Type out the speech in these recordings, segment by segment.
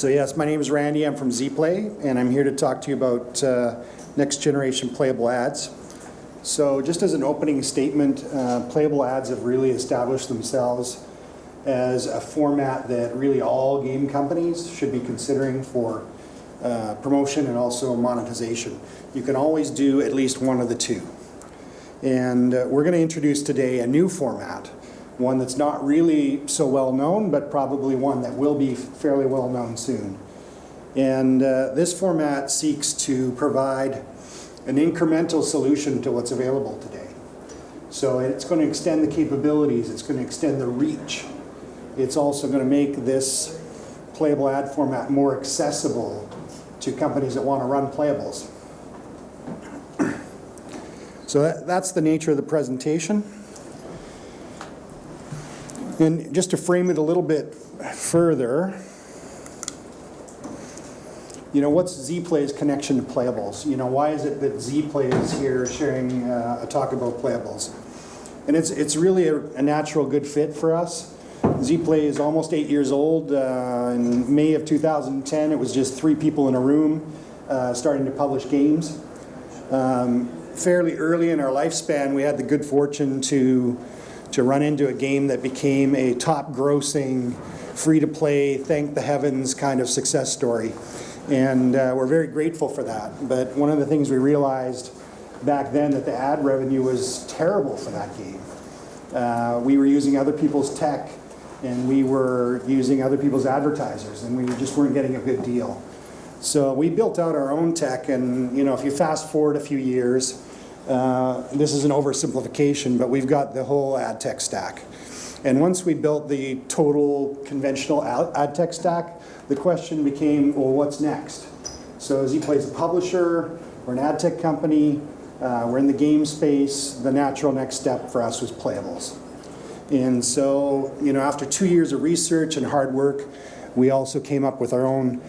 So yes, my name is Randy. I'm from ZPLAY, and I'm here to talk to you about next generation playable ads. So just as an opening statement, playable ads have really established themselves as a format that really all game companies should be considering for promotion and also monetization. You can always do at least one of the two. And we're going to introduce today a new format, one that's not really so well known, but probably one that will be fairly well known soon. And this format seeks to provide an incremental solution to what's available today. So it's going to extend the capabilities, it's going to extend the reach. It's also going to make this playable ad format more accessible to companies that want to run playables. So that's the nature of the presentation. And just to frame it a little bit further, what's ZPLAY's connection to playables? Why is it that ZPLAY is here sharing a talk about playables? And it's really a natural good fit for us. ZPLAY is almost 8 years old. In May of 2010, it was just 3 people in a room starting to publish games. Fairly early in our lifespan, we had the good fortune to run into a game that became a top-grossing, free-to-play, thank the heavens kind of success story. And we're very grateful for that. But one of the things we realized back then that the ad revenue was terrible for that game. We were using other people's tech, and we were using other people's advertisers, and we just weren't getting a good deal. So we built out our own tech, and if you fast forward a few years, this is an oversimplification, but we've got the whole ad tech stack. And once we built the total conventional ad tech stack, the question became, well, what's next? So ZPLAY is a publisher, we're an ad tech company, we're in the game space. The natural next step for us was playables. And so, after 2 years of research and hard work, we also came up with our own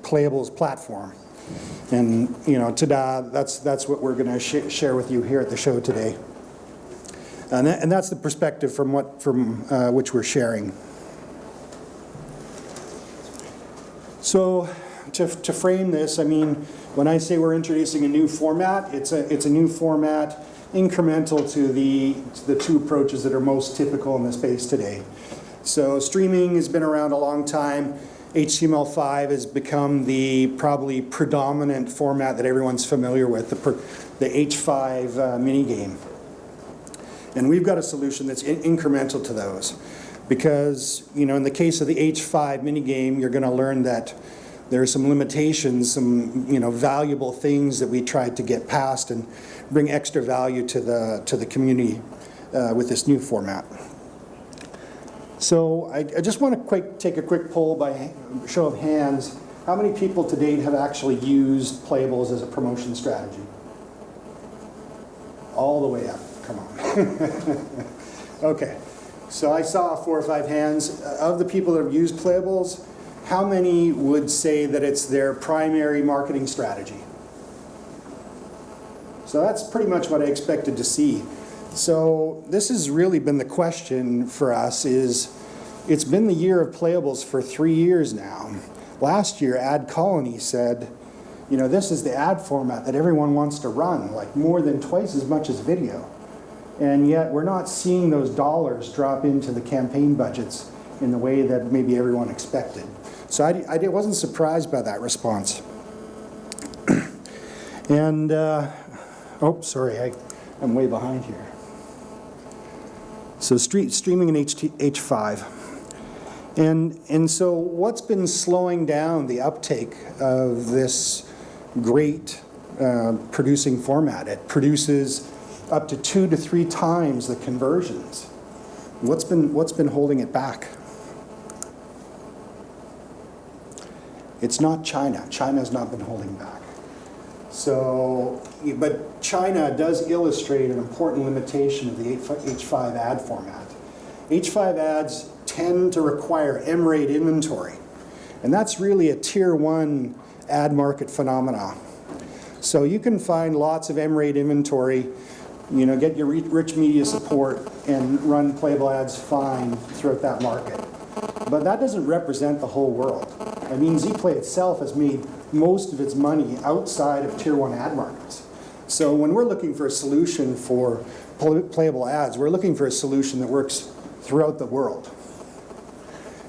playables platform. And ta-da, that's what we're going to share with you here at the show today. And that's the perspective from which we're sharing. So to frame this, when I say we're introducing a new format, it's a new format incremental to the two approaches that are most typical in the space today. So streaming has been around a long time. HTML5 has become the probably predominant format that everyone's familiar with, the H5 minigame. And we've got a solution that's incremental to those. Because, in the case of the H5 minigame, you're going to learn that there are some limitations, some valuable things that we tried to get past and bring extra value to the community with this new format. So I just want to take a quick poll by show of hands. How many people to date have actually used playables as a promotion strategy? All the way up. Come on. Okay. So I saw 4 or 5 hands. Of the people that have used playables, how many would say that it's their primary marketing strategy? So that's pretty much what I expected to see. So this has really been the question for us it's been the year of playables for 3 years now. Last year, Ad Colony said, this is the ad format that everyone wants to run, like more than twice as much as video. And yet we're not seeing those dollars drop into the campaign budgets in the way that maybe everyone expected. So I wasn't surprised by that response. And, sorry, I'm way behind here. So streaming in H5. And so what's been slowing down the uptake of this great producing format? It produces up to 2 to 3 times the conversions. What's been holding it back? It's not China. China's not been holding back. So, but China does illustrate an important limitation of the H5 ad format. H5 ads tend to require M-rate inventory, and that's really a tier 1 ad market phenomena. So you can find lots of M-rate inventory, get your rich media support and run playable ads fine throughout that market. But that doesn't represent the whole world. I mean, ZPLAY itself has made most of its money outside of Tier 1 ad markets. So when we're looking for a solution for playable ads, we're looking for a solution that works throughout the world.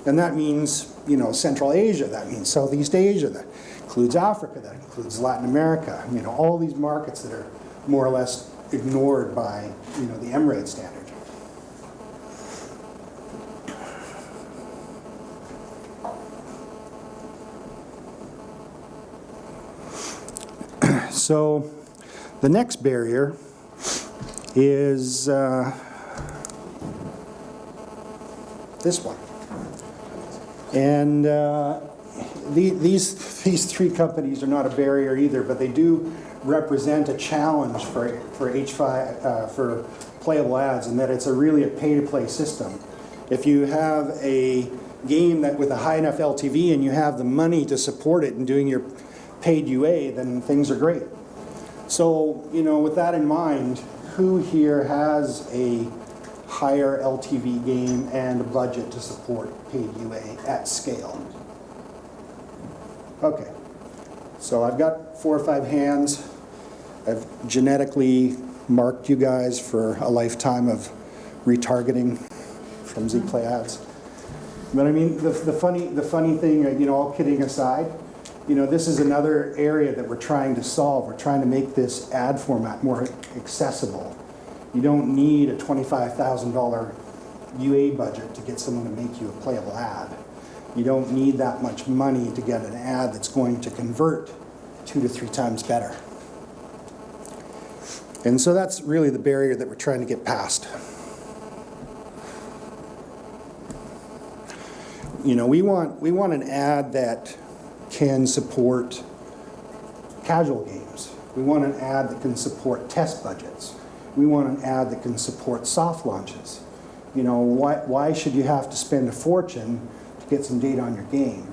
And that means, you know, Central Asia, that means Southeast Asia, that includes Africa, that includes Latin America, you know, all these markets that are more or less ignored by, you know, the M-rate standard. So the next barrier is this one. And these three companies are not a barrier either, but they do represent a challenge for H5 for playable ads, in that it's really a pay-to-play system. If you have a game that with a high enough LTV and you have the money to support it and doing your paid UA, then things are great. So, you know, with that in mind, who here has a higher LTV game and a budget to support paid UA at scale? Okay, so I've got 4 or 5 hands. I've genetically marked you guys for a lifetime of retargeting from ZPLAY ads. But I mean, the funny thing, you know, all kidding aside, you know, this is another area that we're trying to solve. We're trying to make this ad format more accessible. You don't need a $25,000 UA budget to get someone to make you a playable ad. You don't need that much money to get an ad that's going to convert 2 to 3 times better. And so that's really the barrier that we're trying to get past. You know, we want an ad that can support casual games. We want an ad that can support test budgets. We want an ad that can support soft launches. You know, why should you have to spend a fortune to get some data on your game?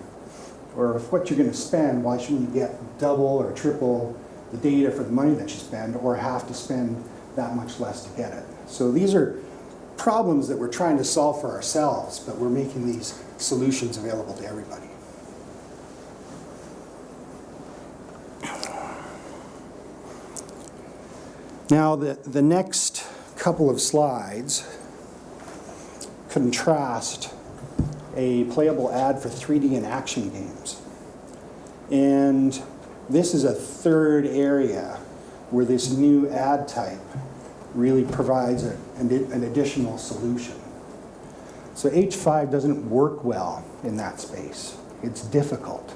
Or if what you're going to spend, why shouldn't you get double or triple the data for the money that you spend, or have to spend that much less to get it? So these are problems that we're trying to solve for ourselves, but we're making these solutions available to everybody. Now, the next couple of slides contrast a playable ad for 3D and action games. And this is a third area where this new ad type really provides an additional solution. So H5 doesn't work well in that space. It's difficult.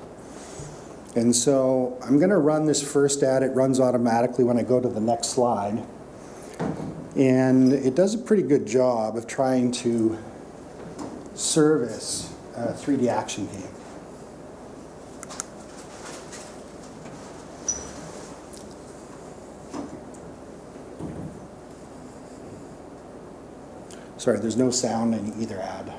And so I'm going to run this first ad. It runs automatically when I go to the next slide. And it does a pretty good job of trying to service a 3D action game. Sorry, there's no sound in either ad.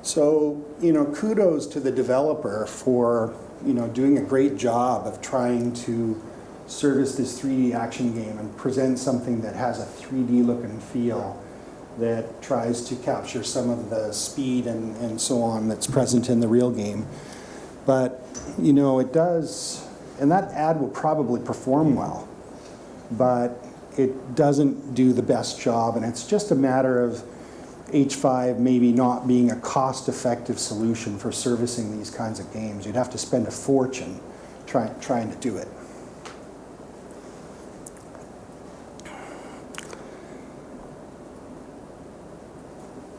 So, you know, kudos to the developer for, you know, doing a great job of trying to service this 3D action game and present something that has a 3D look and feel that tries to capture some of the speed and so on that's present in the real game. But, you know, it does, and that ad will probably perform well, but it doesn't do the best job, and it's just a matter of H5 maybe not being a cost-effective solution for servicing these kinds of games. You'd have to spend a fortune trying to do it.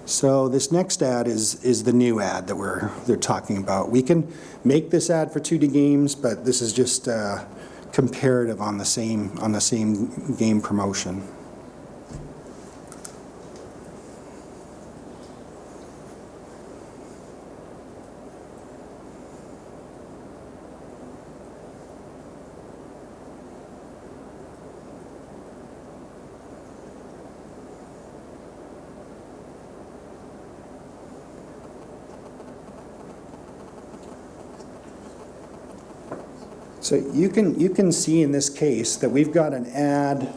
So this next ad is the new ad that they're talking about. We can make this ad for 2D games, but this is just comparative on the same game promotion. So you can see in this case that we've got an ad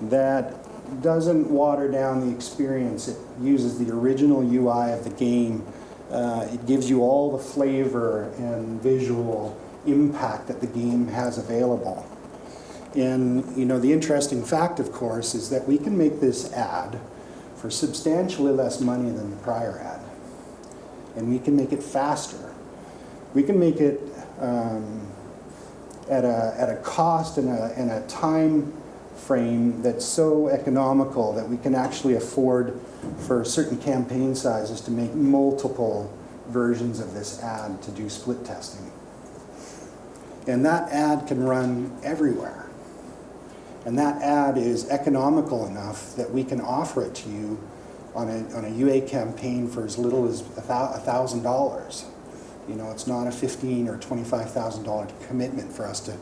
that doesn't water down the experience. It uses the original UI of the game. It gives you all the flavor and visual impact that the game has available. And you know, the interesting fact, of course, is that we can make this ad for substantially less money than the prior ad. And we can make it faster. We can make it at a cost and a time frame that's so economical that we can actually afford for certain campaign sizes to make multiple versions of this ad to do split testing. And that ad can run everywhere. And that ad is economical enough that we can offer it to you on a UA campaign for as little as $1,000. You know, it's not a $15,000 or $25,000 commitment for us to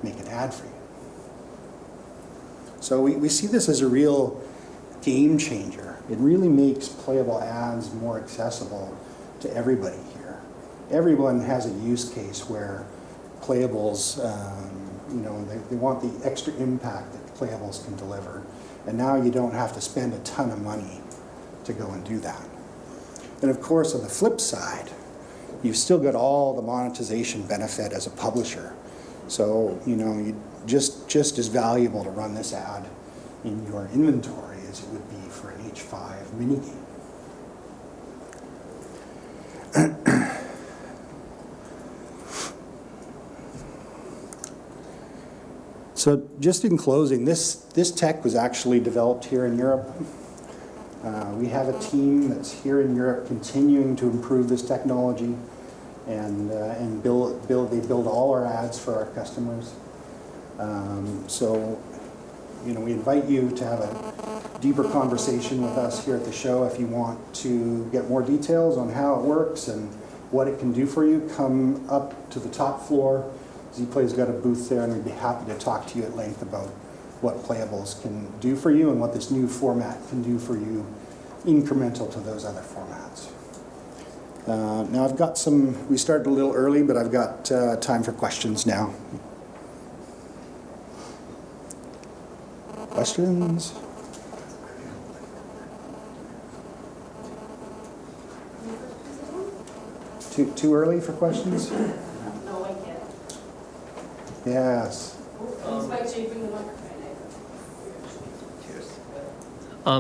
make an ad for you. So we see this as a real game changer. It really makes playable ads more accessible to everybody here. Everyone has a use case where playables, you know, they want the extra impact that playables can deliver. And now you don't have to spend a ton of money to go and do that. And of course, on the flip side, you've still got all the monetization benefit as a publisher. So, you know, just as valuable to run this ad in your inventory as it would be for an H5 minigame. So just in closing, this tech was actually developed here in Europe. We have a team that's here in Europe continuing to improve this technology and they build all our ads for our customers. So, you know, we invite you to have a deeper conversation with us here at the show. If you want to get more details on how it works and what it can do for you, come up to the top floor. ZPLAY's got a booth there, and we'd be happy to talk to you at length about what playables can do for you and what this new format can do for you, incremental to those other formats. Now I've got we started a little early, but I've got time for questions now. Questions? Too early for questions? No, I can't. Yes.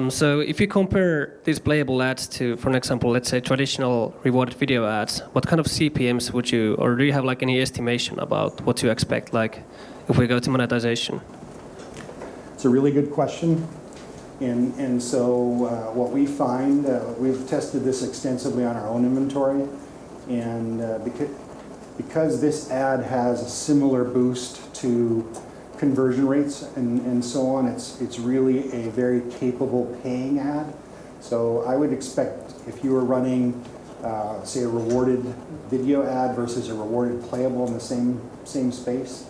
So if you compare these playable ads to, for example, let's say traditional rewarded video ads, what kind of CPMs would you, or do you have like any estimation about what you expect, like if we go to monetization? It's a really good question. And so what we find, we've tested this extensively on our own inventory, and because this ad has a similar boost to conversion rates and so on, it's really a very capable paying ad. So I would expect if you were running, say, a rewarded video ad versus a rewarded playable in the same space,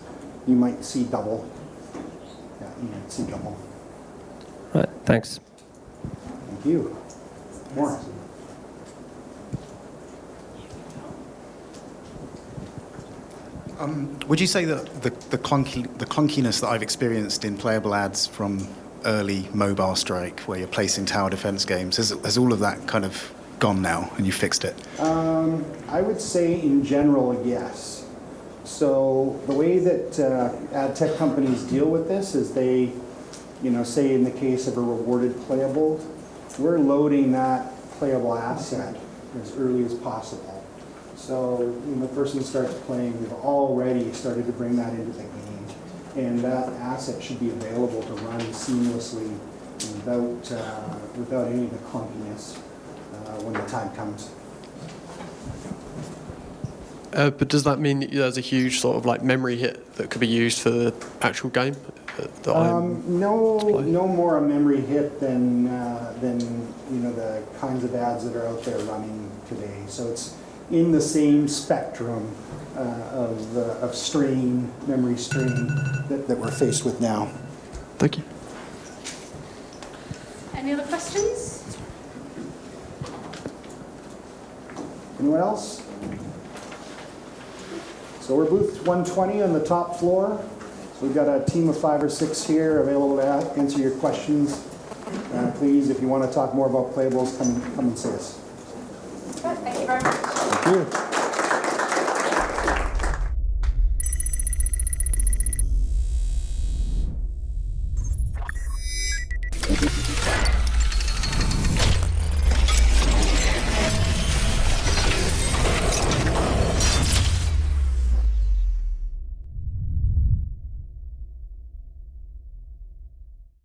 you might see double. Yeah, you might see double. Right, thanks. Thank you. More. Would you say that the clunkiness that I've experienced in playable ads from early mobile strike, where you're placing tower defense games, has all of that kind of gone now and you fixed it? I would say in general, yes. So the way that ad tech companies deal with this is they, you know, say in the case of a rewarded playable, we're loading that playable asset as early as possible. So when the person starts playing, we've already started to bring that into the game. And that asset should be available to run seamlessly without any of the clunkiness when the time comes. But does that mean that there's a huge sort of like memory hit that could be used for the actual game? No more a memory hit than you know, the kinds of ads that are out there running today. So it's in the same spectrum of strain, memory strain that we're faced with now. Thank you. Any other questions? Anyone else? So we're booth 120 on the top floor. So we've got a team of 5 or 6 here available to answer your questions. Please, if you want to talk more about playables, come and see us. Thank you very much. Thank you.